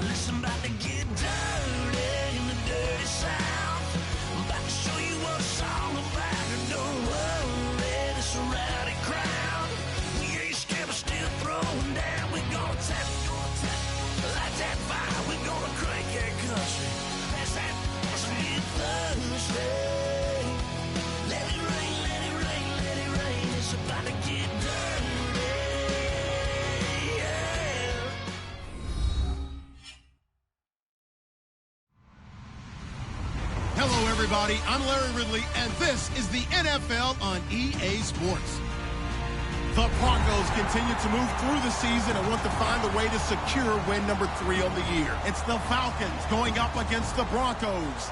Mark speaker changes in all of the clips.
Speaker 1: Listen, about to get dirty in the dirty South. I'm about to show you what it's all about. Don't worry, this a rowdy crowd. We ain't scared, but still throwing down. We're gonna tap, light that fire. We're gonna crank that country. That's that sweet Thursday. Let it rain, let it rain, let it rain. It's about to get dirty. Yeah.
Speaker 2: Hello, everybody. I'm Larry Ridley, and this is the NFL on EA Sports. The Broncos continue to move through the season and want to find a way to secure win number 3 on the year. It's the Falcons going up against the Broncos.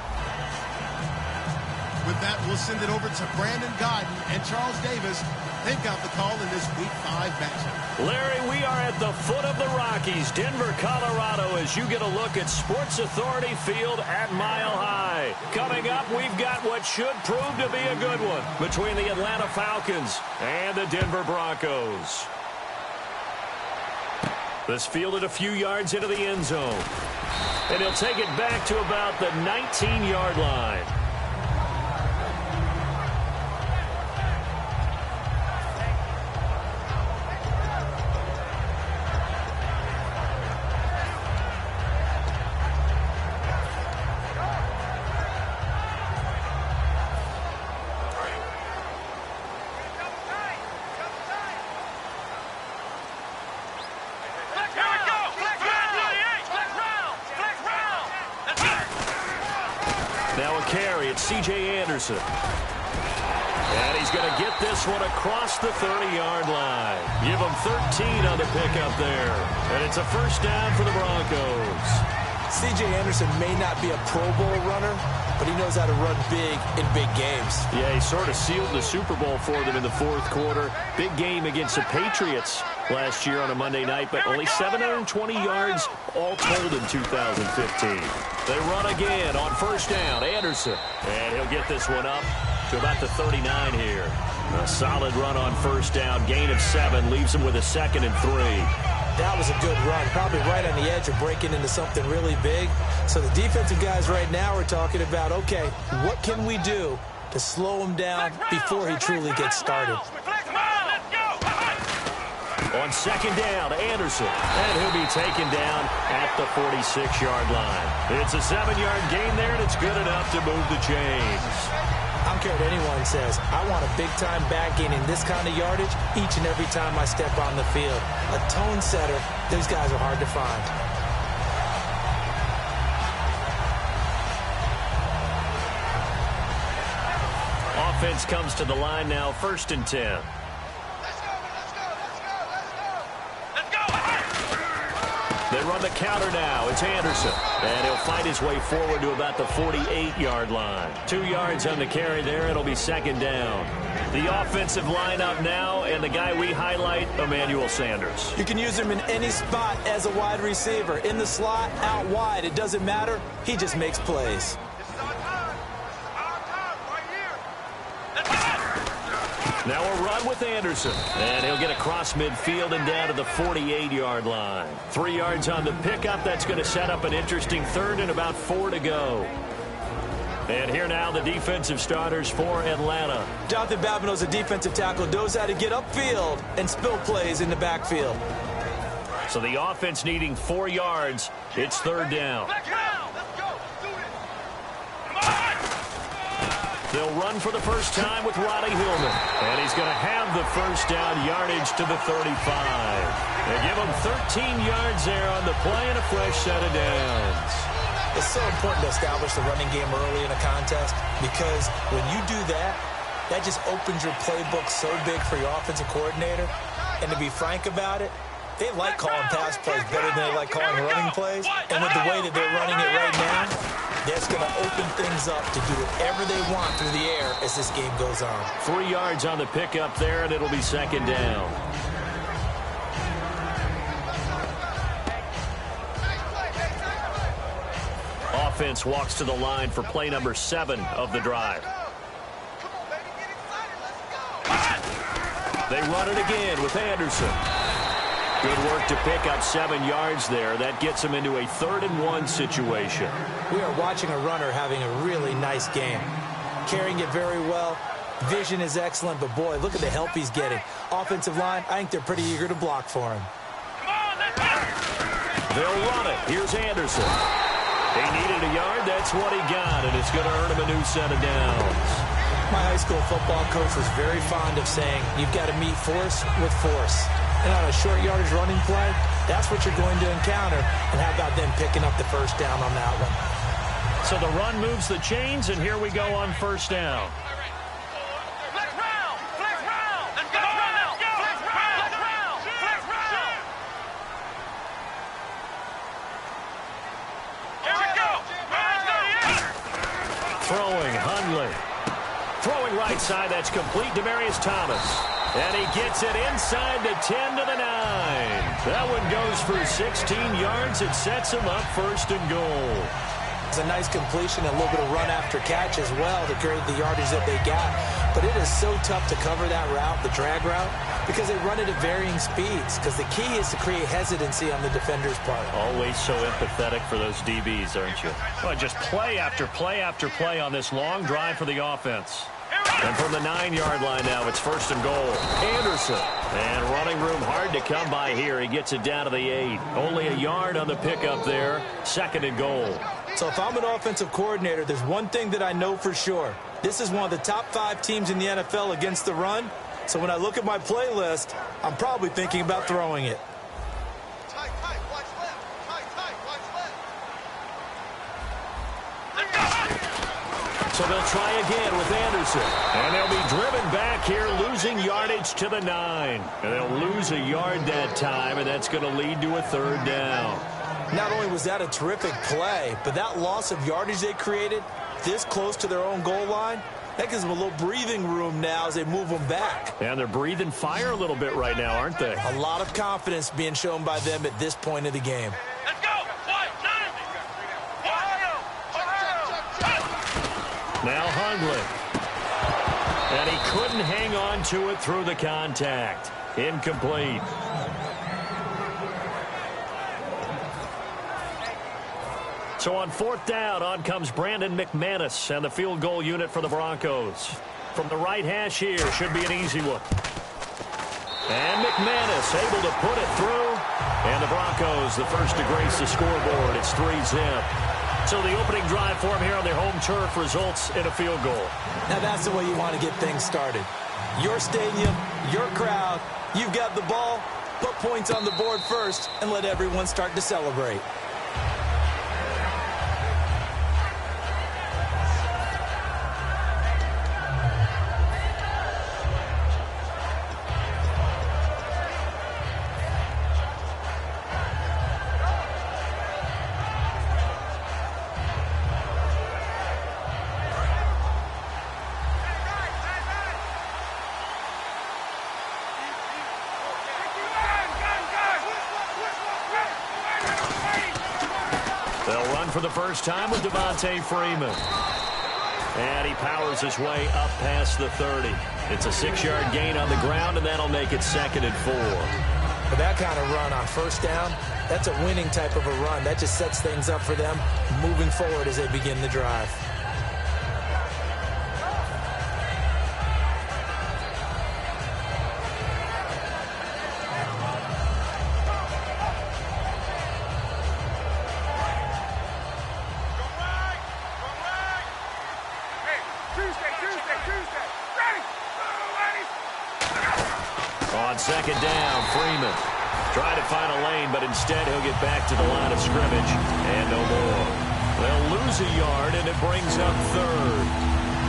Speaker 2: With that, we'll send it over to Brandon Godden and Charles Davis. They've got the call in this Week 5 matchup.
Speaker 3: Larry, we are at the foot of the Rockies, Denver, Colorado, as you get a look at Sports Authority Field at Mile High. Coming up, we've got what should prove to be a good one between the Atlanta Falcons and the Denver Broncos. This fielded a few yards into the end zone. And he'll take it back to about the 19-yard line. Now a carry, it's C.J. Anderson. And he's going to get this one across the 30-yard line. Give him 13 on the pickup there. And it's a first down for the Broncos.
Speaker 4: C.J. Anderson may not be a Pro Bowl runner, but he knows how to run big in big games.
Speaker 3: Yeah, he sort of sealed the Super Bowl for them in the fourth quarter. Big game against the Patriots last year on a Monday night, but only 720 yards all told in 2015. They run again on first down. Anderson. And he'll get this one up to about the 39 here. A solid run on first down. Gain of 7 leaves him with a 2nd and 3.
Speaker 4: That was a good run, probably right on the edge of breaking into something really big. So the defensive guys right now are talking about, okay, what can we do to slow him down before he truly gets started?
Speaker 3: On second down, Anderson. And he'll be taken down at the 46-yard line. It's a 7-yard gain there, and it's good enough to move the chains.
Speaker 4: I don't care what anyone says. I want a big-time back gaining this kind of yardage each and every time I step on the field. A tone setter, those guys are hard to find.
Speaker 3: Offense comes to the line now, 1st and 10. They run the counter now. It's Anderson. And he'll fight his way forward to about the 48-yard line. 2 yards on the carry there. It'll be 2nd down. The offensive lineup now, and the guy we highlight, Emmanuel Sanders.
Speaker 4: You can use him in any spot as a wide receiver. In the slot, out wide. It doesn't matter. He just makes plays.
Speaker 3: Now a run with Anderson. And he'll get across midfield and down to the 48-yard line. 3 yards on the pickup. That's going to set up an interesting 3rd and about 4 to go. And here now the defensive starters for Atlanta.
Speaker 4: Jonathan Babineau's a defensive tackle, knows how to get upfield and spill plays in the backfield.
Speaker 3: So the offense needing 4 yards. It's 3rd down. They'll run for the first time with Roddy Hillman. And he's going to have the first down yardage to the 35. They give him 13 yards there on the play and a fresh set of downs.
Speaker 4: It's so important to establish the running game early in a contest because when you do that, that just opens your playbook so big for your offensive coordinator. And to be frank about it, they like calling pass plays better than they like calling running plays. And with the way that they're running it right now, that's going to open things up to do whatever they want through the air as this game goes on.
Speaker 3: 3 yards on the pickup there, and it'll be 2nd down. Offense walks to the line for play number 7 of the drive. They run it again with Anderson. Good work to pick up 7 yards there. That gets him into a 3rd-and-1 situation.
Speaker 4: We are watching a runner having a really nice game. Carrying it very well. Vision is excellent, but boy, look at the help he's getting. Offensive line, I think they're pretty eager to block for him.
Speaker 3: They'll run it. Here's Anderson. He needed a yard. That's what he got, and it's going to earn him a new set of downs.
Speaker 4: My high school football coach was very fond of saying, you've got to meet force with force. And on a short yardage running play, that's what you're going to encounter. And how about them picking up the first down on that one?
Speaker 3: So the run moves the chains, and here we go on first down. Throwing, Hundley. Throwing right side, that's complete. Demaryius Thomas. And he gets it inside the 10 to the 9. That one goes for 16 yards. It sets him up 1st and goal.
Speaker 4: It's a nice completion and a little bit of run after catch as well to create the yardage that they got. But it is so tough to cover that route, the drag route, because they run it at varying speeds. Because the key is to create hesitancy on the defender's part.
Speaker 3: Always so empathetic for those DBs, aren't you? Well, just play after play after play on this long drive for the offense. And from the 9-yard line now, it's 1st and goal. Anderson. And running room hard to come by here. He gets it down to the 8. Only a yard on the pickup there. 2nd and goal.
Speaker 4: So if I'm an offensive coordinator, there's one thing that I know for sure. This is one of the top 5 teams in the NFL against the run. So when I look at my playlist, I'm probably thinking about throwing it.
Speaker 3: So they'll try again with Anderson. And they'll be driven back here, losing yardage to the 9. And they'll lose a yard that time, and that's going to lead to a 3rd down.
Speaker 4: Not only was that a terrific play, but that loss of yardage they created this close to their own goal line, that gives them a little breathing room now as they move them back.
Speaker 3: And they're breathing fire a little bit right now, aren't they?
Speaker 4: A lot of confidence being shown by them at this point of the game.
Speaker 3: Now Hundley. And he couldn't hang on to it through the contact. Incomplete. So on 4th down, on comes Brandon McManus and the field goal unit for the Broncos. From the right hash here, should be an easy one. And McManus able to put it through. And the Broncos, the first to grace the scoreboard. It's 3-zip. So the opening drive for him here on their home turf results in a field goal.
Speaker 4: Now that's the way you want to get things started. Your stadium, your crowd, you've got the ball, put points on the board first, and let everyone start to celebrate.
Speaker 3: For the first time with Devontae Freeman. And he powers his way up past the 30. It's a 6-yard gain on the ground, and that'll make it 2nd and 4.
Speaker 4: For that kind of run on first down, that's a winning type of a run. That just sets things up for them moving forward as they begin the drive.
Speaker 3: On 2nd down, Freeman trying to find a lane, but instead he'll get back to the line of scrimmage and no more. They'll lose a yard, and it brings up 3rd.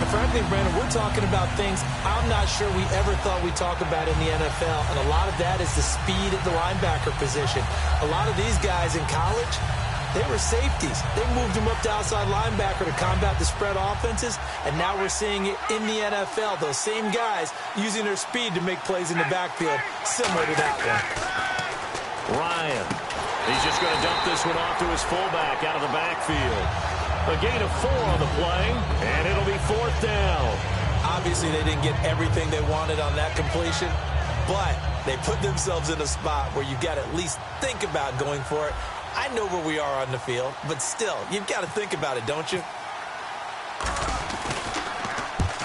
Speaker 4: And frankly, Brandon, we're talking about things I'm not sure we ever thought we'd talk about in the NFL, and a lot of that is the speed at the linebacker position. A lot of these guys in college, they were safeties. They moved them up to outside linebacker to combat the spread offenses, and now we're seeing it in the NFL. Those same guys using their speed to make plays in the backfield, similar to that one.
Speaker 3: Ryan. He's just going to dump this one off to his fullback out of the backfield. A gain of 4 on the play, and it'll be 4th down.
Speaker 4: Obviously, they didn't get everything they wanted on that completion, but They put themselves in a spot where you've got to at least think about going for it. I know where we are on the field, but still, you've got to think about it, don't you?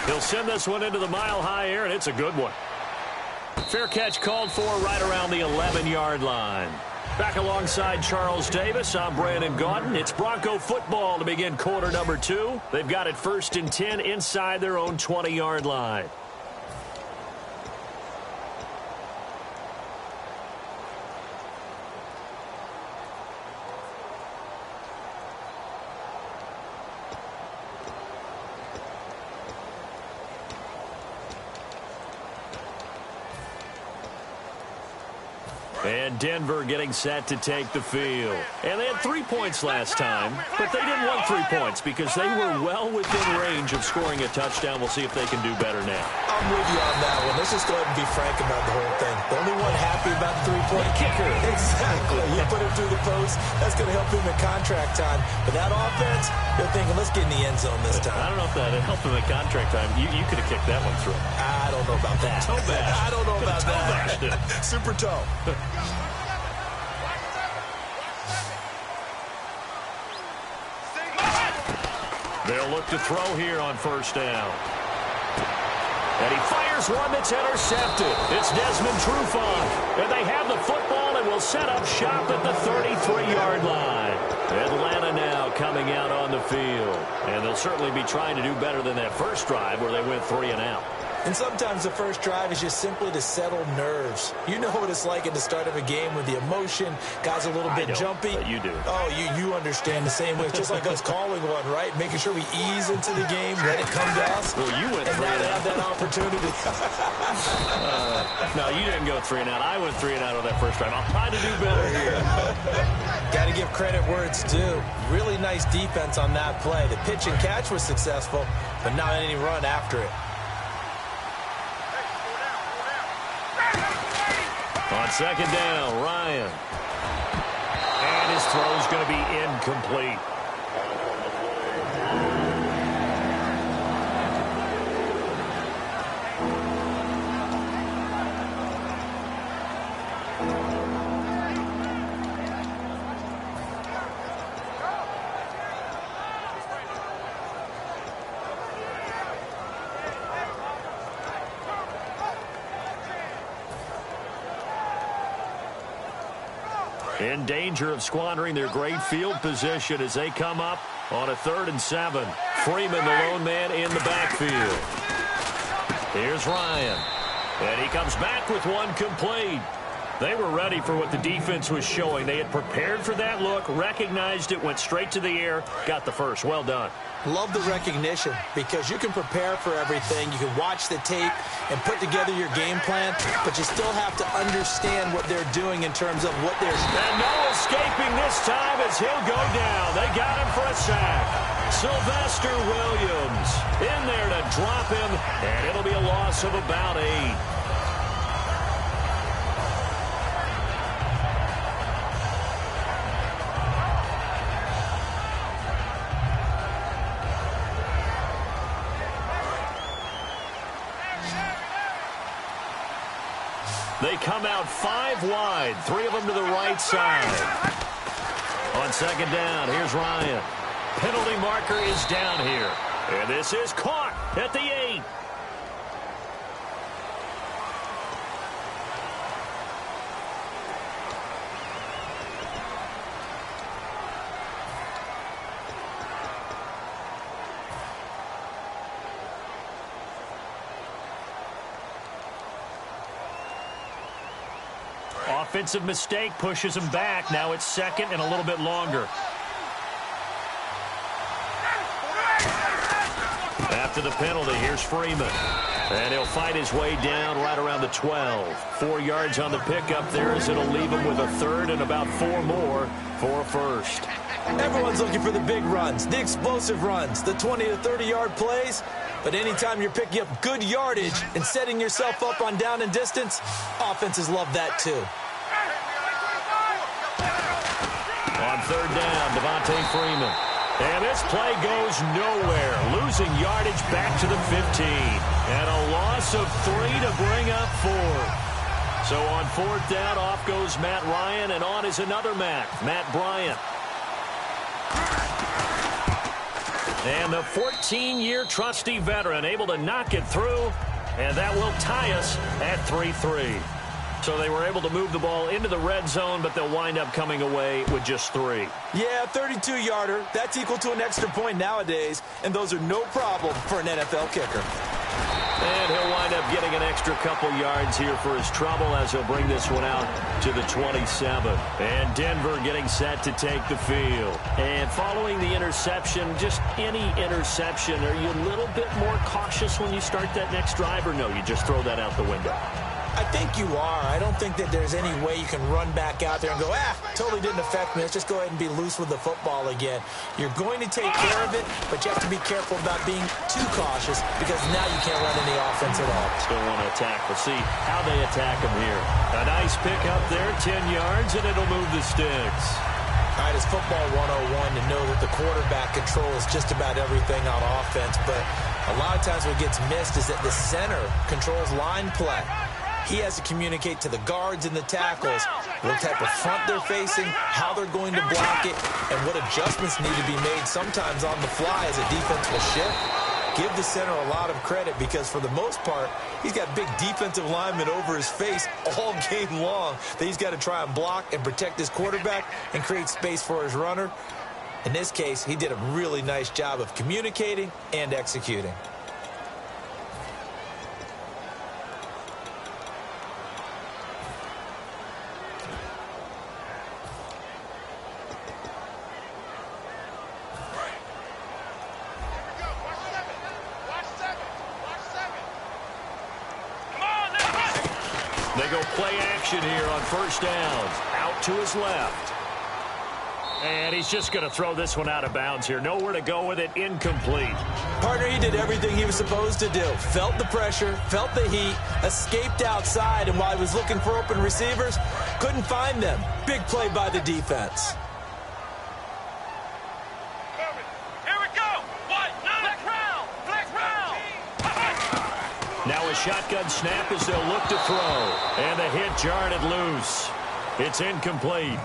Speaker 3: He'll send this one into the mile-high air, and it's a good one. Fair catch called for right around the 11-yard line. Back alongside Charles Davis, I'm Brandon Gaudin. It's Bronco football to begin quarter number 2. They've got it 1st and 10 inside their own 20-yard line. And Denver getting set to take the field. And they had 3 points last time, but they didn't want 3 points because they were well within range of scoring a touchdown. We'll see if they can do better now.
Speaker 4: I'm with you on that one. Let's just go ahead and be frank about the whole thing. The only one happy about the three-point kicker. Exactly. You put him through the post. That's going to help him in contract time. But that offense, they're thinking, let's get in the end zone this time.
Speaker 3: I don't know if that helped him in contract time. You could have kicked that one through.
Speaker 4: I don't know about that.
Speaker 3: Toe bash.
Speaker 4: I don't know about that. Super toe.
Speaker 3: They'll look to throw here on 1st down. And he fires one that's intercepted. It's Desmond Trufant. And they have the football and will set up shop at the 33-yard line. Atlanta now coming out on the field. And they'll certainly be trying to do better than that first drive where they went 3 and out.
Speaker 4: And sometimes the first drive is just simply to settle nerves. You know what it's like at the start of a game with the emotion, guys a little bit jumpy.
Speaker 3: But you do.
Speaker 4: Oh, you understand the same way. It's just like us calling one, right? Making sure we ease into the game, let it come to us.
Speaker 3: Well, you went 3 and out.
Speaker 4: Have that opportunity.
Speaker 3: No, you didn't go 3 and out. I went 3 and out on that first drive. I'll try to do better here.
Speaker 4: Got to give credit where it's due. Really nice defense on that play. The pitch and catch was successful, but not any run after it.
Speaker 3: On 2nd down, Ryan. And his throw's going to be incomplete. In danger of squandering their great field position as they come up on a 3rd and 7. Freeman, the lone man, in the backfield. Here's Ryan. And he comes back with one complete. They were ready for what the defense was showing. They had prepared for that look, recognized it, went straight to the air, got the first. Well done.
Speaker 4: Love the recognition because you can prepare for everything. You can watch the tape and put together your game plan, but you still have to understand what they're doing in terms of what they're...
Speaker 3: And no escaping this time as he'll go down. They got him for a sack. Sylvester Williams in there to drop him, and it'll be a loss of about 8. They come out 5 wide, 3 of them to the right side. On 2nd down, here's Ryan. Penalty marker is down here. And this is caught at the 8. Offensive mistake pushes him back. Now it's 2nd and a little bit longer. After the penalty, here's Freeman. And he'll fight his way down right around the 12. 4 yards on the pickup there as it'll leave him with a 3rd and about 4 more for a first.
Speaker 4: Everyone's looking for the big runs, the explosive runs, the 20 to 30-yard plays. But anytime you're picking up good yardage and setting yourself up on down and distance, offenses love that too.
Speaker 3: On 3rd down, Devontae Freeman. And this play goes nowhere. Losing yardage back to the 15. And a loss of 3 to bring up 4. So on 4th down, off goes Matt Ryan, and on is another Matt Bryant. And the 14-year trusty veteran able to knock it through, and that will tie us at 3-3. So they were able to move the ball into the red zone, but they'll wind up coming away with just 3.
Speaker 4: Yeah, 32-yarder. That's equal to an extra point nowadays, and those are no problem for an NFL kicker.
Speaker 3: And he'll wind up getting an extra couple yards here for his trouble as he'll bring this one out to the 27. And Denver getting set to take the field. And following the interception, just any interception, are you a little bit more cautious when you start that next drive, or no, you just throw that out the window?
Speaker 4: I think you are. I don't think that there's any way you can run back out there and go, totally didn't affect me. Let's just go ahead and be loose with the football again. You're going to take care of it, but you have to be careful about being too cautious because now you can't run any offense at all.
Speaker 3: Still want to attack. We'll see how they attack him here. A nice pick up there, 10 yards, and it'll move the sticks.
Speaker 4: All right, it's football 101 to know that the quarterback controls just about everything on offense, but a lot of times what gets missed is that the center controls line play. He has to communicate to the guards and the tackles what type of front they're facing, how they're going to block it, and what adjustments need to be made sometimes on the fly as a defense will shift. Give the center a lot of credit because for the most part, he's got big defensive linemen over his face all game long that he's got to try and block and protect his quarterback and create space for his runner. In this case, he did a really nice job of communicating and executing.
Speaker 3: They go play action here on 1st down. Out to his left. And he's just going to throw this one out of bounds here. Nowhere to go with it. Incomplete.
Speaker 4: Partner, he did everything he was supposed to do. Felt the pressure, felt the heat, escaped outside, and while he was looking for open receivers, couldn't find them. Big play by the defense.
Speaker 3: Now a shotgun snap as they'll look to throw. And the hit jarred it loose. It's incomplete.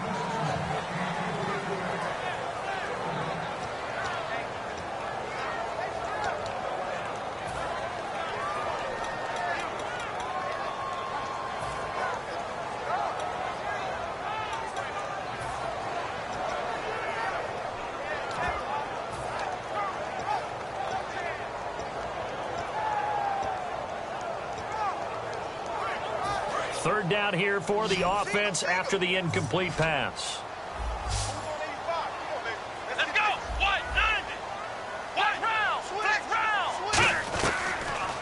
Speaker 3: Third down here for the offense after the incomplete pass.
Speaker 1: Let's go. White 90. White round. Black round.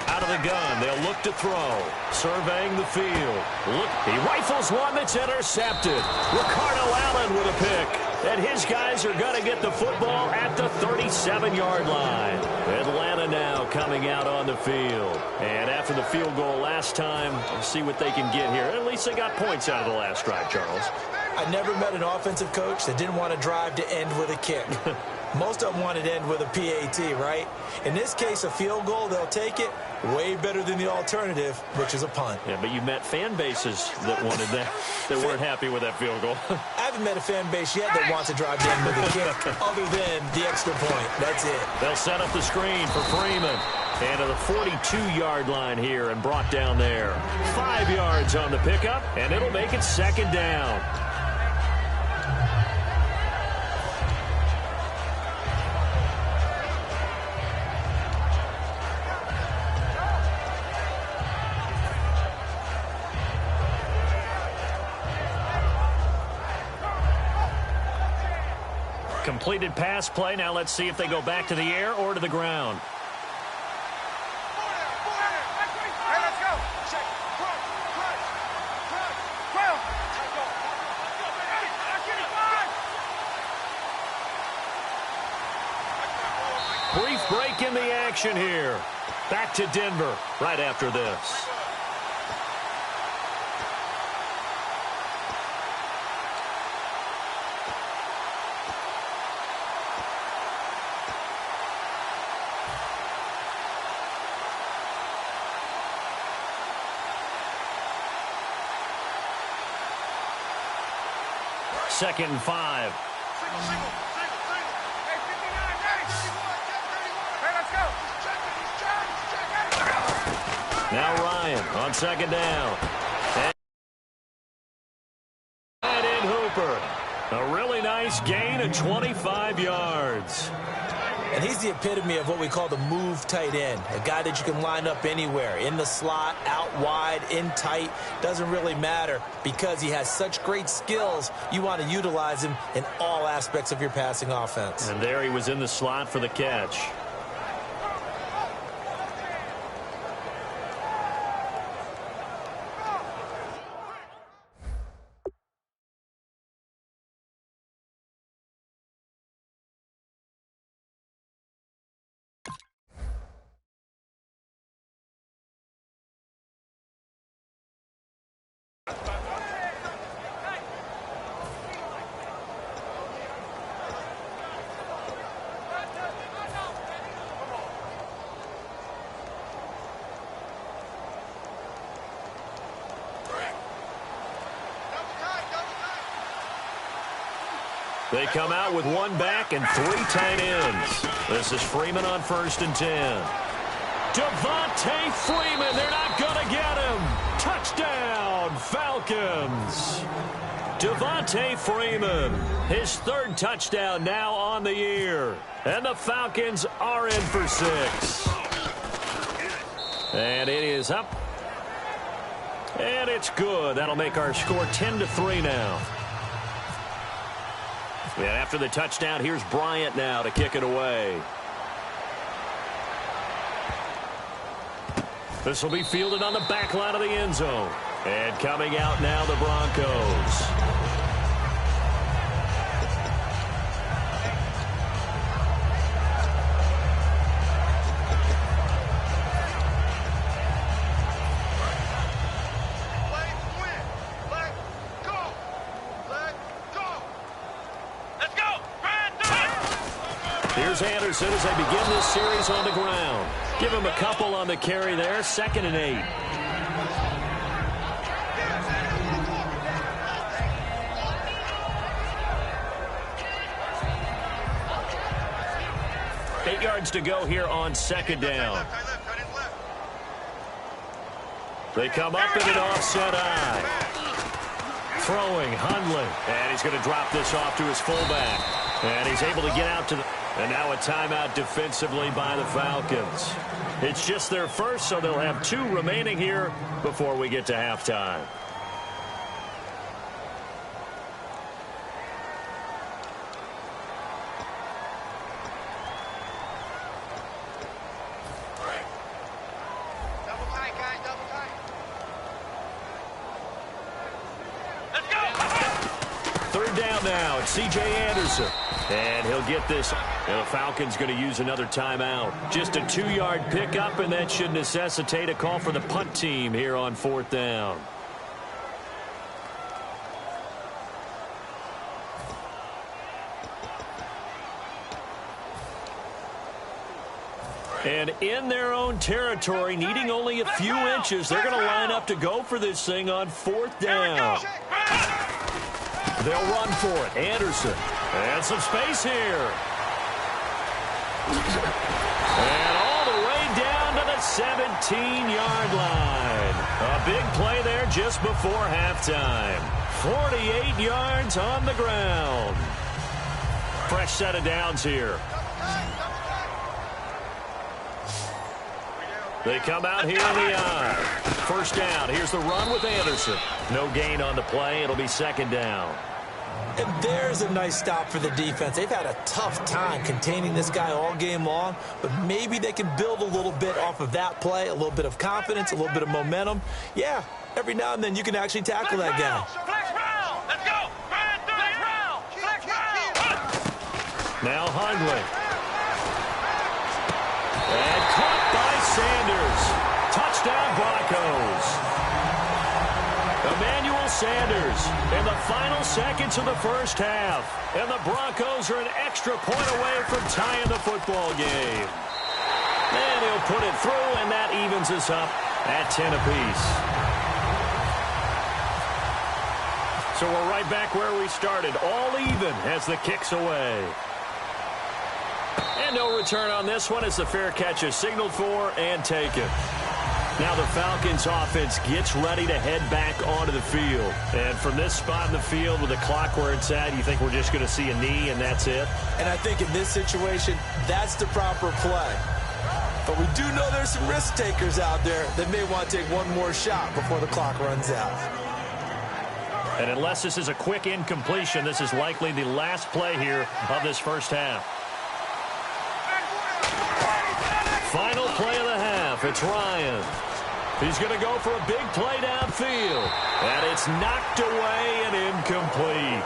Speaker 3: Out of the gun, they'll look to throw. Surveying the field. Look, he rifles one that's intercepted. Ricardo Allen with a pick. And his guys are going to get the football at the 37-yard line. Atlanta now coming out on the field. And after the field goal last time, we'll see what they can get here. At least they got points out of the last drive, Charles.
Speaker 4: I never met an offensive coach that didn't want to drive to end with a kick. Most of them wanted to end with a PAT, right? In this case, a field goal, they'll take it. Way better than the alternative, which is a punt.
Speaker 3: Yeah, but you met fan bases that wanted that, that weren't happy with that field goal.
Speaker 4: I haven't met a fan base yet that wants to drive to end with a kick other than the extra point. That's it.
Speaker 3: They'll set up the screen for Freeman. And to the 42-yard line here and brought down there. 5 yards on the pickup, and it'll make it 2nd down. Completed pass play. Now let's see if they go back to the air or to the ground. Brief break in the action here. Back to Denver right after this. 2nd and 5. Now Ryan on 2nd down. And in Hooper. A really nice gain of 25 yards.
Speaker 4: And he's the epitome of what we call the move tight end, a guy that you can line up anywhere, in the slot, out wide, in tight, doesn't really matter because he has such great skills. You want to utilize him in all aspects of your passing offense.
Speaker 3: And there he was in the slot for the catch. They come out with one back and 3 tight ends. This is Freeman on 1st and 10. Devontae Freeman, they're not going to get him. Touchdown, Falcons. Devontae Freeman, his 3rd touchdown now on the year. And the Falcons are in for 6. And it is up. And it's good. That'll make our score 10-3 now. And after the touchdown, here's Bryant now to kick it away. This will be fielded on the back line of the end zone. And coming out now, the Broncos. Here's Anderson as they begin this series on the ground. Give him a couple on the carry there. 2nd and 8. Eight yards to go here on 2nd down. They come up in an offset eye. Throwing, Hundley. And he's going to drop this off to his fullback. And he's able to get out to the... And now a timeout defensively by the Falcons. It's just their first, so they'll have 2 remaining here before we get to halftime.
Speaker 5: Double tight, guys, double tight.
Speaker 3: Let's go! 3rd down now. It's C.J. Anderson. And he'll get this. And the Falcons going to use another timeout. Just a 2-yard pickup, and that should necessitate a call for the punt team here on 4th down. And in their own territory, needing only a few inches, they're going to line up to go for this thing on 4th down. They'll run for it. Anderson. And some space here. And all the way down to the 17-yard line. A big play there just before halftime. 48 yards on the ground. Fresh set of downs here. They come out here in the eye. 1st down. Here's the run with Anderson. No gain on the play. It'll be 2nd down.
Speaker 4: And there's a nice stop for the defense. They've had a tough time containing this guy all game long, but maybe they can build a little bit off of that play, a little bit of confidence, a little bit of momentum. Yeah, every now and then you can actually tackle that guy.
Speaker 5: Flex round. Let's go. Flex round. Flex round.
Speaker 3: Now Hundley. And caught by Sanders. Touchdown Broncos. Emmanuel Sanders in the final seconds of the first half. And the Broncos are an extra point away from tying the football game. And he'll put it through, and that evens us up at 10 apiece. So we're right back where we started. All even as the kick's away. And no return on this one as the fair catch is signaled for and taken. Now the Falcons offense gets ready to head back onto the field. And from this spot in the field with the clock where it's at, you think we're just going to see a knee and that's it?
Speaker 4: And I think in this situation, that's the proper play. But we do know there's some risk takers out there that may want to take one more shot before the clock runs out.
Speaker 3: And unless this is a quick incompletion, this is likely the last play here of this first half. Final play of the half. It's Ryan. He's going to go for a big play downfield. And it's knocked away and incomplete.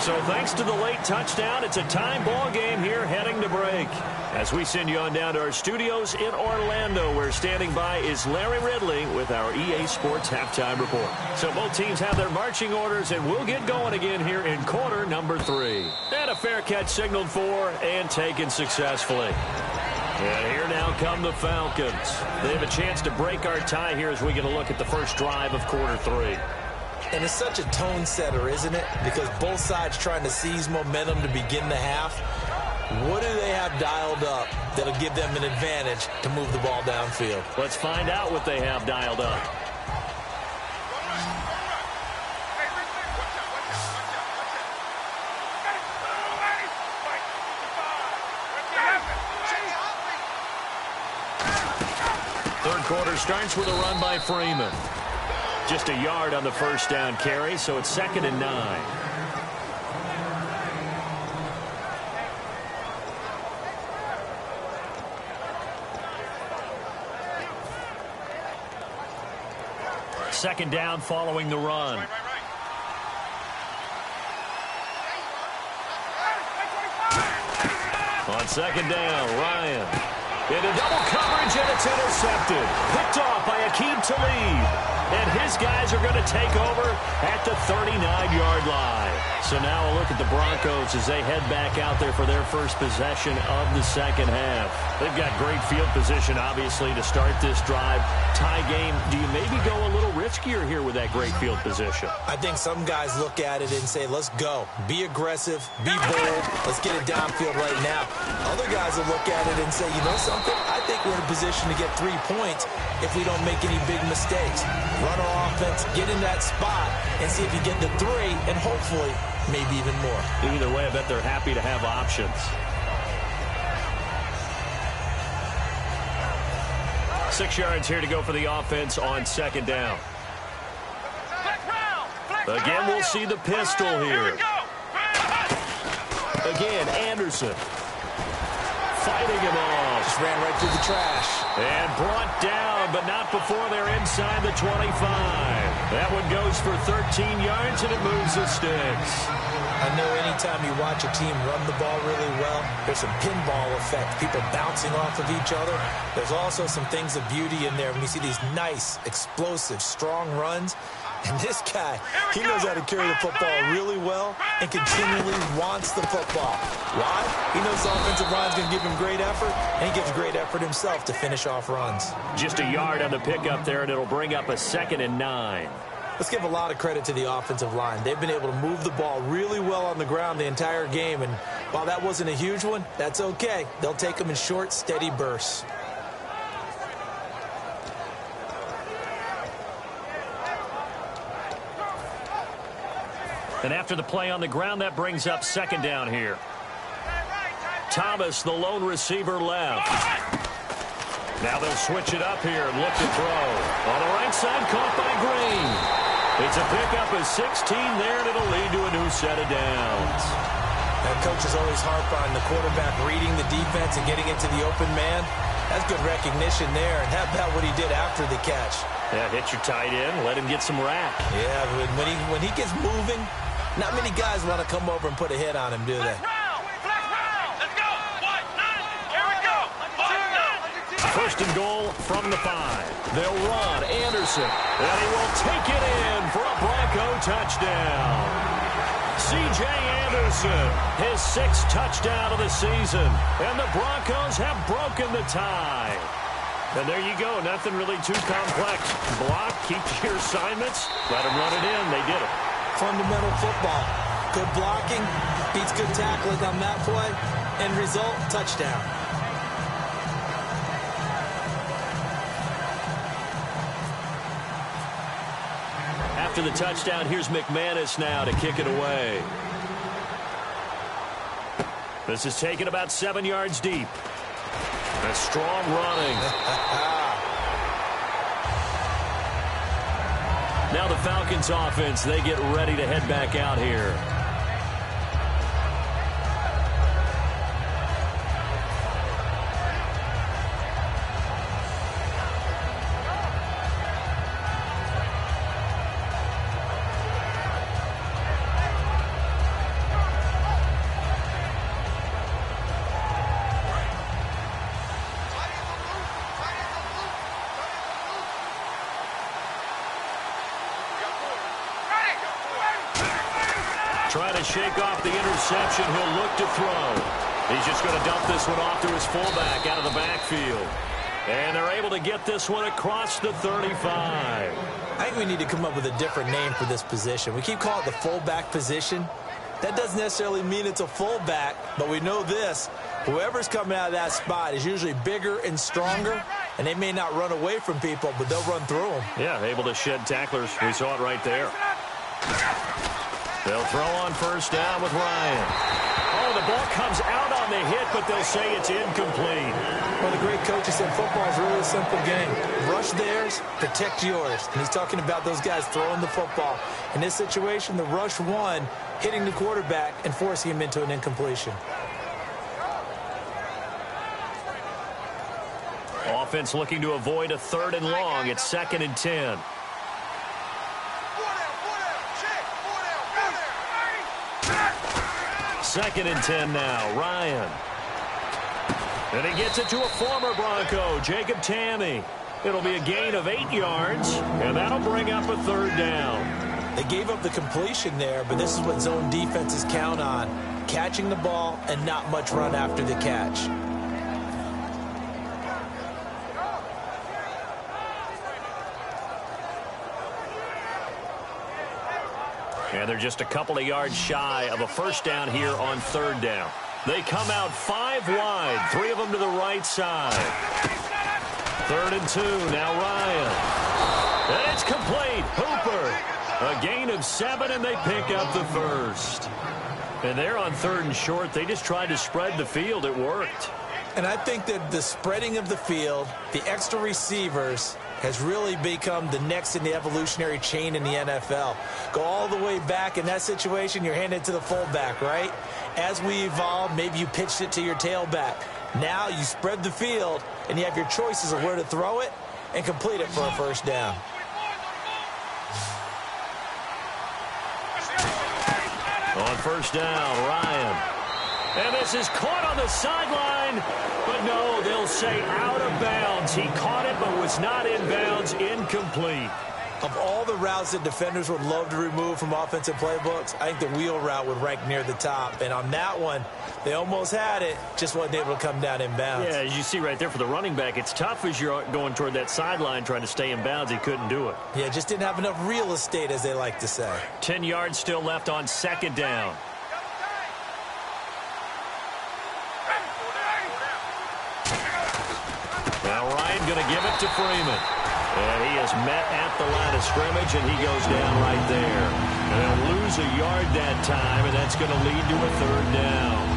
Speaker 3: So thanks to the late touchdown, it's a time ball game here heading to break. As we send you on down to our studios in Orlando, where standing by is Larry Ridley with our EA Sports Halftime Report. So both teams have their marching orders, and we'll get going again here in quarter number 3. And a fair catch signaled for and taken successfully. And here now come the Falcons. They have a chance to break our tie here as we get a look at the first drive of quarter 3.
Speaker 4: And it's such a tone setter, isn't it? Because both sides trying to seize momentum to begin the half. What do they have dialed up that'll give them an advantage to move the ball downfield?
Speaker 3: Let's find out what they have dialed up. Third quarter starts with a run by Freeman. Just a yard on the first down carry, so it's 2nd and 9. Second down following the run. On second down, Ryan. Into double coverage, and it's intercepted. Picked off by Aqib Talib. And his guys are going to take over at the 39-yard line. So now a look at the Broncos as they head back out there for their first possession of the second half. They've got great field position, obviously, to start this drive. Tie game, do you maybe go a little riskier here with that great field position?
Speaker 4: I think some guys look at it and say, let's go. Be aggressive. Be bold. Let's get it downfield right now. Other guys will look at it and say, you know something? I think we're in a position to get 3 points if we don't make any big mistakes. Run our offense, get in that spot, and see if you get the 3, and hopefully maybe even more.
Speaker 3: Either way, I bet they're happy to have options. 6 yards here to go for the offense on second down. Again, we'll see the pistol here. Again, Anderson. Fighting him off.
Speaker 4: Just ran right through the trash.
Speaker 3: And brought down, but not before they're inside the 25. That one goes for 13 yards, and it moves the sticks.
Speaker 4: I know anytime you watch a team run the ball really well, there's some pinball effect, people bouncing off of each other. There's also some things of beauty in there when you see these nice, explosive, strong runs. And this guy, he knows how to carry the football really well and continually wants the football. Why? He knows the offensive line's going to give him great effort, and he gives great effort himself to finish off runs.
Speaker 3: Just a yard on the pickup there, and it'll bring up a 2nd and 9.
Speaker 4: Let's give a lot of credit to the offensive line. They've been able to move the ball really well on the ground the entire game, and while that wasn't a huge one, that's okay. They'll take them in short, steady bursts.
Speaker 3: And after the play on the ground, that brings up second down here. Thomas, the lone receiver, left. Now they'll switch it up here and look to throw. On the right side, caught by Green. It's a pickup of 16 there, and it'll lead to a new set of downs.
Speaker 4: Now, coaches always harp on the quarterback reading the defense and getting into the open man. That's good recognition there. And how about what he did after the catch?
Speaker 3: Yeah, hit your tight end, let him get some rack.
Speaker 4: Yeah, but when he gets moving, not many guys want to come over and put a hit on him, do they?
Speaker 5: Let's go. 1-9. Here we go. 1-9.
Speaker 3: First and goal from the 5. They'll run. Anderson. And he will take it in for a Bronco touchdown. C.J. Anderson, his 6th touchdown of the season. And the Broncos have broken the tie. And there you go. Nothing really too complex. Block, keep your assignments, let them run it in. They did it.
Speaker 4: fundamental football. Good blocking beats good tackling on that play. End result, touchdown.
Speaker 3: After the touchdown, here's McManus now to kick it away. This is taken about 7 yards deep. A strong running. Now the Falcons offense, they get ready to head back out here. Trying to shake off the interception. He'll look to throw. He's just going to dump this one off to his fullback out of the backfield. And they're able to get this one across the 35.
Speaker 4: I think we need to come up with a different name for this position. We keep calling it the fullback position. That doesn't necessarily mean it's a fullback, but we know this. Whoever's coming out of that spot is usually bigger and stronger, and they may not run away from people, but they'll run through them.
Speaker 3: Yeah, able to shed tacklers. We saw it right there. They'll throw on first down with Ryan. Oh, the ball comes out on the hit, but they'll say it's incomplete.
Speaker 4: Well, the great coaches said football is really a simple game. Rush theirs, protect yours. And he's talking about those guys throwing the football. In this situation, the rush won, hitting the quarterback and forcing him into an incompletion.
Speaker 3: Offense looking to avoid a 3rd and long. It's 2nd and 10. Second and 10 now. Ryan. And he gets it to a former Bronco, Jacob Tamme. It'll be a gain of 8 yards, and that'll bring up a 3rd down.
Speaker 4: They gave up the completion there, but this is what zone defenses count on. Catching the ball and not much run after the catch.
Speaker 3: And they're just a couple of yards shy of a first down here on 3rd down. They come out 5 wide, 3 of them to the right side. 3rd and 2, now Ryan. And it's complete. Hooper. A gain of 7, and they pick up the first. And they're on 3rd and short. They just tried to spread the field. It worked.
Speaker 4: And I think that the spreading of the field, the extra receivers, has really become the next in the evolutionary chain in the NFL. Go all the way back in that situation, you're handed to the fullback, right? As we evolve, maybe you pitched it to your tailback. Now you spread the field, and you have your choices of where to throw it and complete it for a first down.
Speaker 3: On first down, Ryan. And this is caught on the sideline. But no, they'll say out of bounds. He caught it but was not in bounds. Incomplete.
Speaker 4: Of all the routes that defenders would love to remove from offensive playbooks, I think the wheel route would rank near the top. And on that one, they almost had it, just wasn't able to come down in bounds.
Speaker 3: Yeah, as you see right there for the running back, it's tough as you're going toward that sideline trying to stay in bounds. He couldn't do it.
Speaker 4: Yeah, just didn't have enough real estate, as they like to say.
Speaker 3: 10 yards still left on 2nd down. Now Ryan going to give it to Freeman. And he is met at the line of scrimmage, and he goes down right there. And they'll lose a yard that time, and that's going to lead to a 3rd down.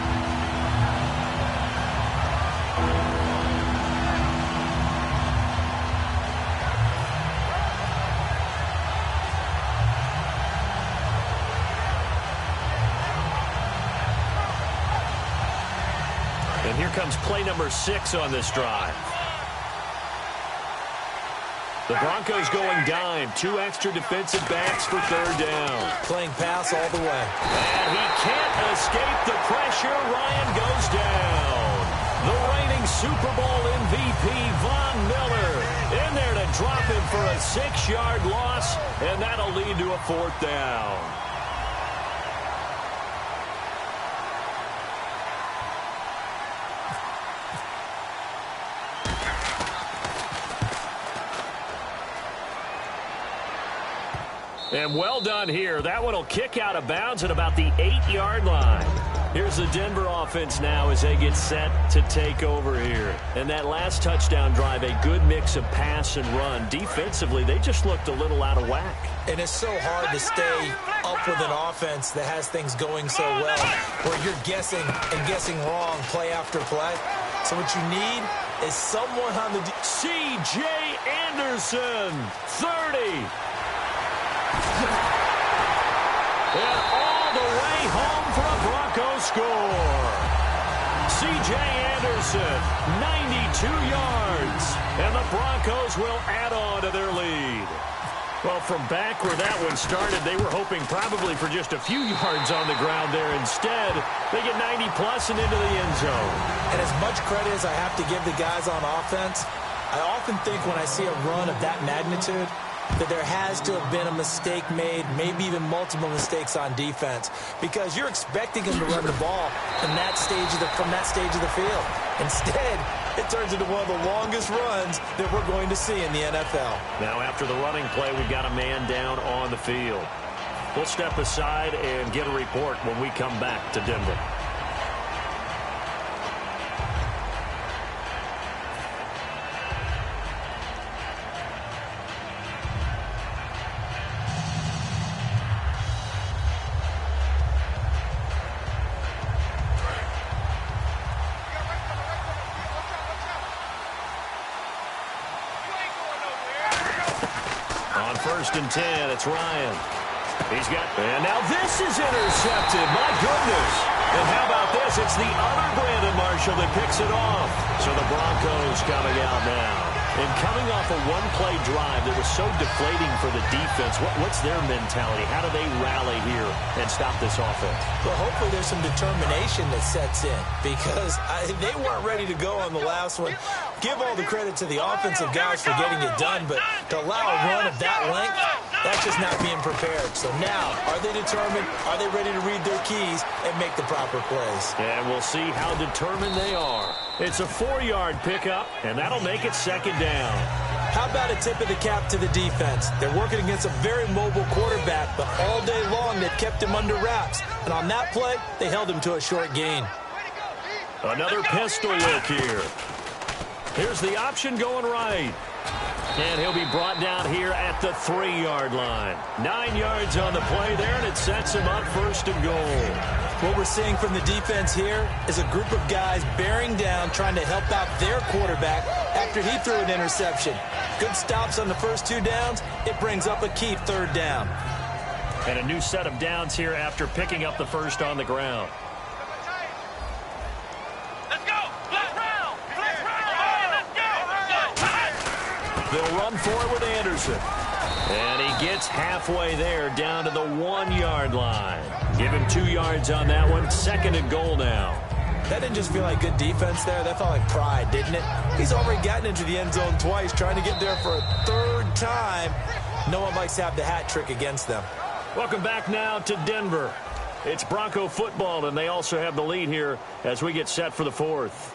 Speaker 3: And here comes play number 6 on this drive. The Broncos going dime. 2 extra defensive backs for 3rd down.
Speaker 4: Playing pass all the way.
Speaker 3: And he can't escape the pressure. Ryan goes down. The reigning Super Bowl MVP, Von Miller, in there to drop him for a 6-yard loss, and that'll lead to a 4th down. And well done here. That one will kick out of bounds at about the 8-yard line. Here's the Denver offense now as they get set to take over here. And that last touchdown drive, a good mix of pass and run. Defensively, they just looked a little out of whack.
Speaker 4: And it's so hard to stay up with an offense that has things going so well, where you're guessing and guessing wrong play after play. So what you need is someone on the...
Speaker 3: C.J. Anderson, 30. And all the way home for a Broncos score. C.J. Anderson, 92 yards. And the Broncos will add on to their lead. Well, from back where that one started, they were hoping probably for just a few yards on the ground there. Instead, they get 90-plus and into the end zone.
Speaker 4: And as much credit as I have to give the guys on offense, I often think when I see a run of that magnitude that there has to have been a mistake made, maybe even multiple mistakes on defense, because you're expecting them to run the ball from that stage of the field. Instead, it turns into one of the longest runs that we're going to see in the NFL.
Speaker 3: Now, after the running play, we've got a man down on the field. We'll step aside and get a report when we come back to Denver. First and 10, it's Ryan. He's got, and now this is intercepted. My goodness. And how about this? It's the other Brandon Marshall that picks it off. So the Broncos coming out now. And coming off a one-play drive that was so deflating for the defense, what's their mentality? How do they rally here and stop this offense?
Speaker 4: Well, hopefully there's some determination that sets in, because they weren't ready to go on the last one. Give all the credit to the offensive guys for getting it done, but to allow a run of that length, that's just not being prepared. So now, are they determined? Are they ready to read their keys and make the proper plays?
Speaker 3: And we'll see how determined they are. It's a 4-yard pickup, and that'll make it second down.
Speaker 4: How about a tip of the cap to the defense? They're working against a very mobile quarterback, but all day long they've kept him under wraps. And on that play, they held him to a short gain.
Speaker 3: Another pistol look here. Here's the option going right. And he'll be brought down here at the 3-yard line. 9 yards on the play there, and it sets him up first and goal.
Speaker 4: What we're seeing from the defense here is a group of guys bearing down, trying to help out their quarterback after he threw an interception. Good stops on the first 2 downs. It brings up a key 3rd down.
Speaker 3: And a new set of downs here after picking up the first on the ground. They'll run for it with Anderson. And he gets halfway there, down to the 1-yard line. Give him 2 yards on that one. Second and goal now.
Speaker 4: That didn't just feel like good defense there. That felt like pride, didn't it? He's already gotten into the end zone twice, trying to get there for a 3rd time. No one likes to have the hat trick against them.
Speaker 3: Welcome back now to Denver. It's Bronco football, and they also have the lead here as we get set for the 4th.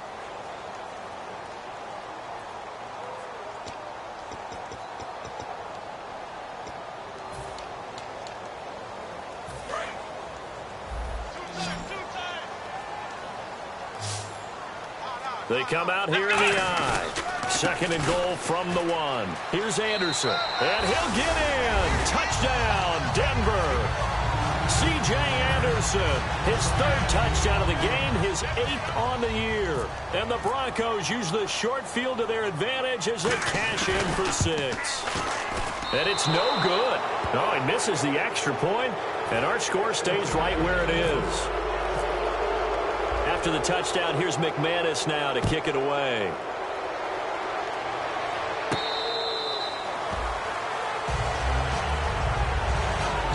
Speaker 3: They come out here in the I. Second and goal from the 1. Here's Anderson. And he'll get in. Touchdown, Denver. C.J. Anderson, his 3rd touchdown of the game, his 8th on the year. And the Broncos use the short field to their advantage as they cash in for 6. And it's no good. No, he misses the extra point, and our score stays right where it is. After the touchdown, here's McManus now to kick it away.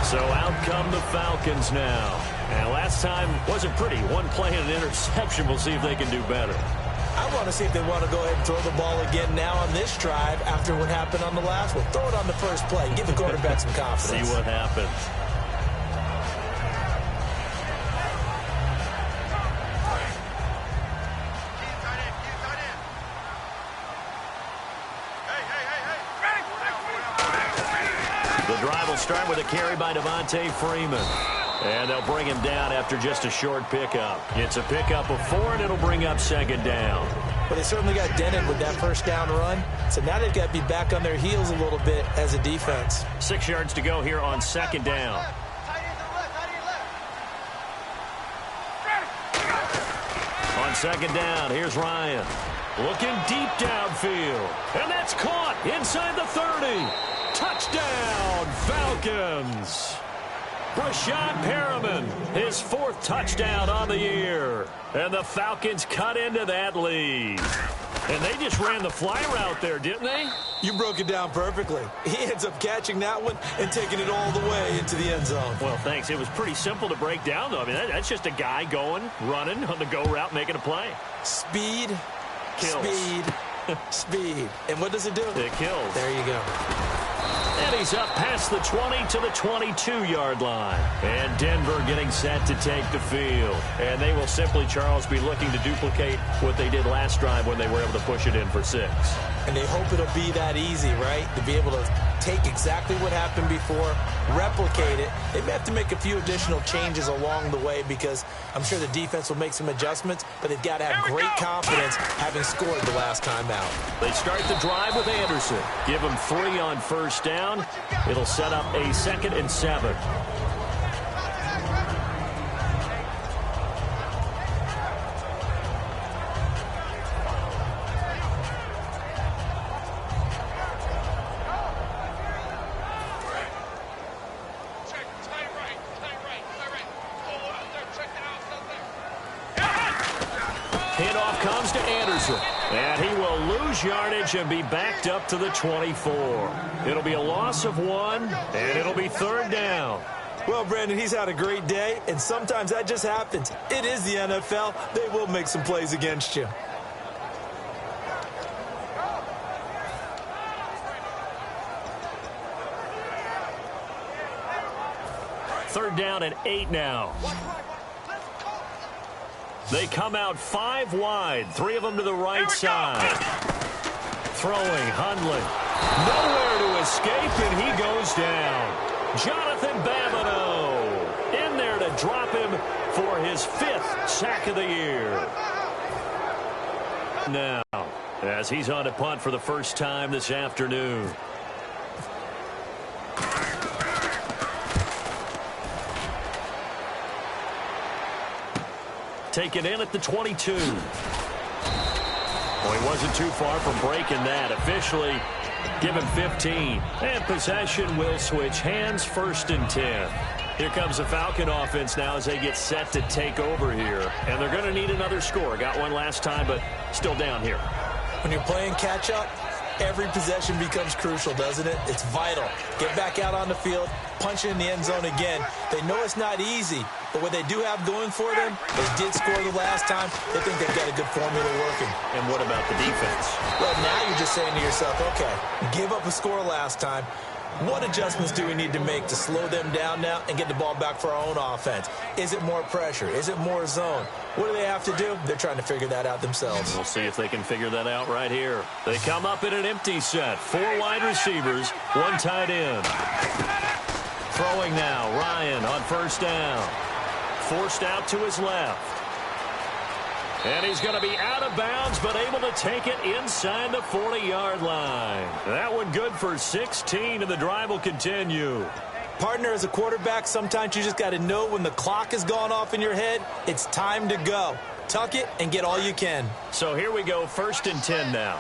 Speaker 3: So out come the Falcons now. And last time wasn't pretty. One play and an interception. We'll see if they can do better.
Speaker 4: I want to see if they want to go ahead and throw the ball again now on this drive after what happened on the last one. Throw it on the first play. Give the quarterback some confidence.
Speaker 3: See what happens. The drive will will start with a carry by Devontae Freeman. And they'll bring him down after just a short pickup. It's a pickup of 4, and it'll bring up second down.
Speaker 4: But they certainly got dented with that first down run. So now they've got to be back on their heels a little bit as a defense.
Speaker 3: 6 yards to go here on second down. On second down, here's Ryan. Looking deep downfield. And that's caught inside the 30. Touchdown, Falcons. Brashad Perriman, his 4th touchdown on the year. And the Falcons cut into that lead. And they just ran the fly route there, didn't they?
Speaker 4: You broke it down perfectly. He ends up catching that one and taking it all the way into the end zone.
Speaker 3: Well, thanks. It was pretty simple to break down, though. I mean, that's just a guy going, running on the go route, making a play.
Speaker 4: Speed,
Speaker 3: kills.
Speaker 4: Speed, speed. And what does it do?
Speaker 3: It kills.
Speaker 4: There you go.
Speaker 3: And he's up past the 20 to the 22-yard line. And Denver getting set to take the field. And they will simply, Charles, be looking to duplicate what they did last drive when they were able to push it in for 6.
Speaker 4: And they hope it'll be that easy, right? To be able to take exactly what happened before, replicate it. They may have to make a few additional changes along the way because I'm sure the defense will make some adjustments, but they've got to have great confidence having scored the last time out.
Speaker 3: They start the drive with Anderson. Give him 3 on first down. It'll set up a 2nd and 7. Handoff comes to Anderson. And he will lose yardage and be backed up to the 24. It'll be a loss of 1, and it'll be 3rd down.
Speaker 4: Well, Brandon, he's had a great day, and sometimes that just happens. It is the NFL. They will make some plays against you.
Speaker 3: Third down and 8 now. They come out 5 wide, 3 of them to the right side. Throwing, Hundley. Nowhere to escape, and he goes down. Jonathan Babineau in there to drop him for his 5th sack of the year. Now, as he's on to punt for the first time this afternoon. Taken in at the 22. Well, he wasn't too far from breaking that. Officially, give him 15. And possession will switch hands, 1st and 10. Here comes the Falcon offense now as they get set to take over here. And they're going to need another score. Got one last time, but still down here.
Speaker 4: When you're playing catch-up, every possession becomes crucial, doesn't it? It's vital. Get back out on the field, punch it in the end zone again. They know it's not easy, but what they do have going for them, they did score the last time. They think they've got a good formula working.
Speaker 3: And what about the defense?
Speaker 4: Well, now you're just saying to yourself, okay, give up a score last time. What adjustments do we need to make to slow them down now and get the ball back for our own offense? Is it more pressure? Is it more zone? What do they have to do? They're trying to figure that out themselves.
Speaker 3: We'll see if they can figure that out right here. They come up in an empty set. 4 wide receivers, 1 tight end. Throwing now, Ryan on first down. Forced out to his left. And he's going to be out of bounds, but able to take it inside the 40-yard line. That one good for 16, and the drive will continue.
Speaker 4: Partner, as a quarterback, sometimes you just got to know when the clock has gone off in your head, it's time to go. Tuck it and get all you can.
Speaker 3: So here we go, 1st and 10 now.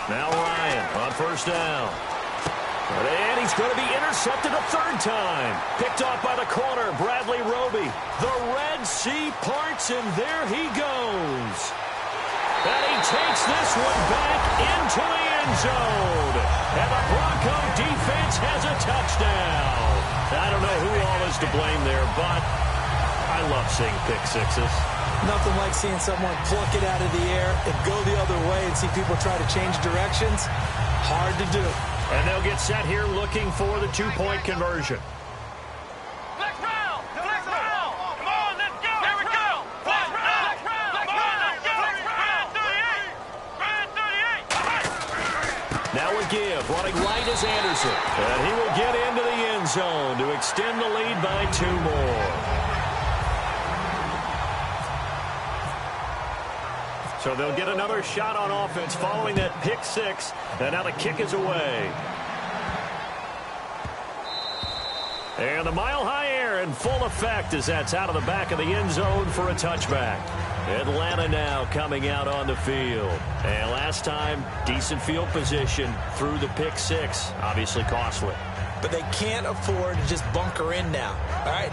Speaker 3: Now Ryan on first down. And he's going to be intercepted a 3rd time. Picked off by the corner, Bradley Roby. The Red Sea parts, and there he goes. And he takes this one back into the end zone. And the Bronco defense has a touchdown. I don't know who all is to blame there, but I love seeing pick sixes.
Speaker 4: Nothing like seeing someone pluck it out of the air and go the other way and see people try to change directions. Hard to do.
Speaker 3: And they'll get set here looking for the 2-point conversion.
Speaker 5: Flex round! Flex round! Come on, let's go! Here we go! Flex round! Flex round! Come on, let's go! Flex round! 38! Round 38!
Speaker 3: give. Running right is Anderson. And he will get into the end zone to extend the lead by 2 more. So they'll get another shot on offense following that pick 6. And now the kick is away. And the mile-high air in full effect as that's out of the back of the end zone for a touchback. Atlanta now coming out on the field. And last time, decent field position through the pick 6. Obviously costly.
Speaker 4: But they can't afford to just bunker in now. All right,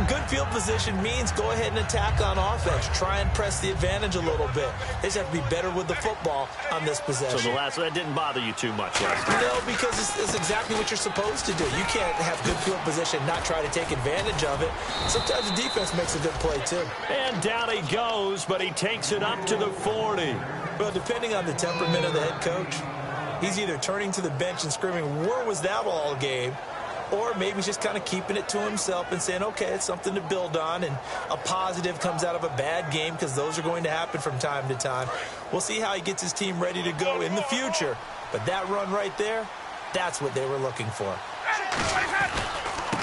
Speaker 4: good field position means go ahead and attack on offense. Try and press the advantage a little bit. They just have to be better with the football on this possession.
Speaker 3: So that didn't bother you too much last time?
Speaker 4: No, because it's exactly what you're supposed to do. You can't have good field position, not try to take advantage of it. Sometimes the defense makes a good play too.
Speaker 3: And down he goes, but he takes it up to the 40.
Speaker 4: Well, depending on the temperament of the head coach, he's either turning to the bench and screaming, where was that all game? Or maybe he's just kind of keeping it to himself and saying, okay, it's something to build on, and a positive comes out of a bad game because those are going to happen from time to time. We'll see how he gets his team ready to go in the future. But that run right there, that's what they were looking for.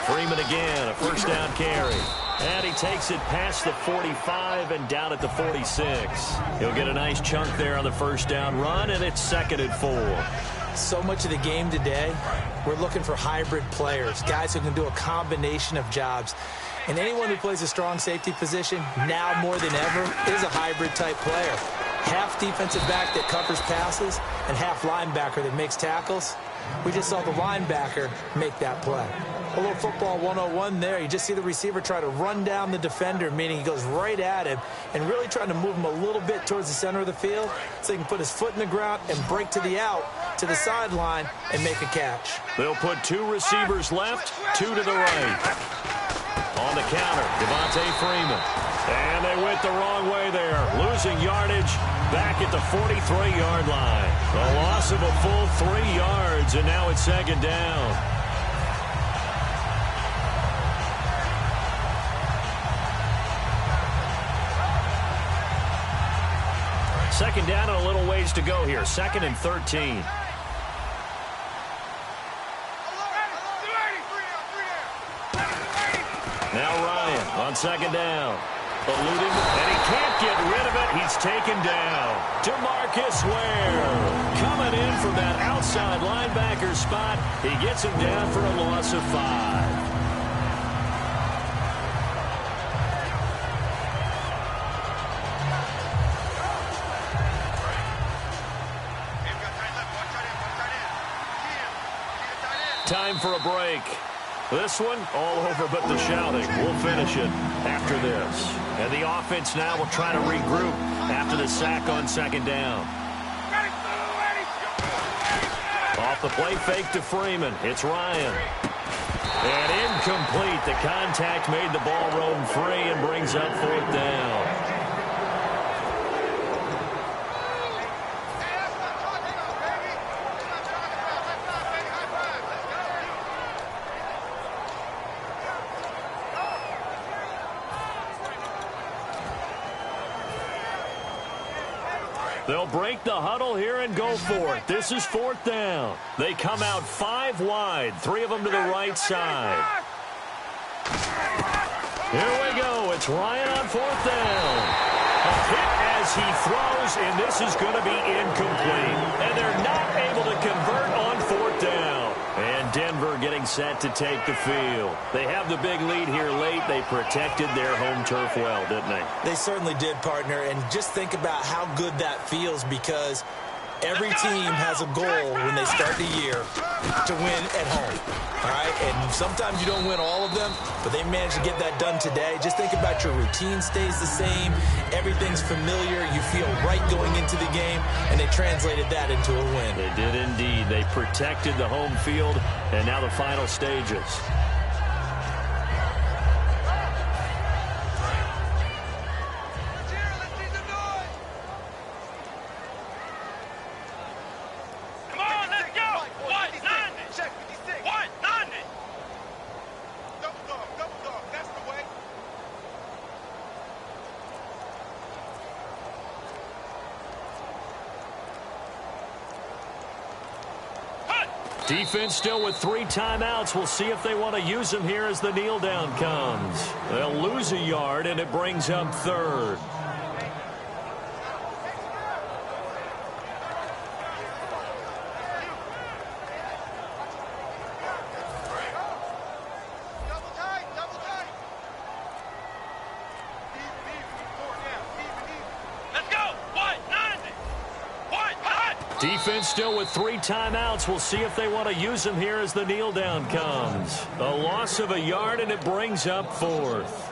Speaker 3: Freeman again, a first down carry. And he takes it past the 45 and down at the 46. He'll get a nice chunk there on the first down run, and it's 2nd and 4.
Speaker 4: So much of the game today, we're looking for hybrid players, guys who can do a combination of jobs. And anyone who plays a strong safety position, now more than ever, is a hybrid-type player. Half defensive back that covers passes and half linebacker that makes tackles. We just saw the linebacker make that play. A little football 101 there. You just see the receiver try to run down the defender, meaning he goes right at him and really trying to move him a little bit towards the center of the field so he can put his foot in the ground and break to the out, to the sideline, and make a catch.
Speaker 3: They'll put 2 receivers left, 2 to the right. On the counter, Devontae Freeman. And they went the wrong way there, losing yardage back at the 43-yard line. A loss of a full 3 yards, and now it's 2nd down. Second down and a little ways to go here. 2nd and 13. Now Ryan on 2nd down. Eluding, and he can't get rid of it. He's taken down. DeMarcus Ware coming in from that outside linebacker spot. He gets him down for a loss of 5. Time for a break. This one, all over but the shouting. We'll finish it after this. And the offense now will try to regroup after the sack on 2nd down. Off the play fake to Freeman. It's Ryan. And incomplete. The contact made the ball roam free and brings up 4th down. They'll break the huddle here and go for it. This is 4th down. They come out 5 wide, 3 of them to the right side. Here we go. It's Ryan on 4th down. A hit as he throws, and this is going to be incomplete. And they're not able to convert on 4th down. And Denver getting set to take the field. They have the big lead here late. They protected their home turf well, didn't they?
Speaker 4: They certainly did, partner. And just think about how good that feels, because every team has a goal when they start the year to win at home. All right? And sometimes you don't win all of them, but they managed to get that done today. Just think about your routine stays the same. Everything's familiar. You feel right going into the game, and they translated that into a win.
Speaker 3: They did indeed. They protected the home field, and now the final stages. Defense still with 3 timeouts. We'll see if they want to use them here as the kneel down comes. They'll lose a yard, and it brings up 3rd. Defense still with 3 timeouts. We'll see if they want to use them here as the kneel down comes. A loss of a yard, and it brings up 4th.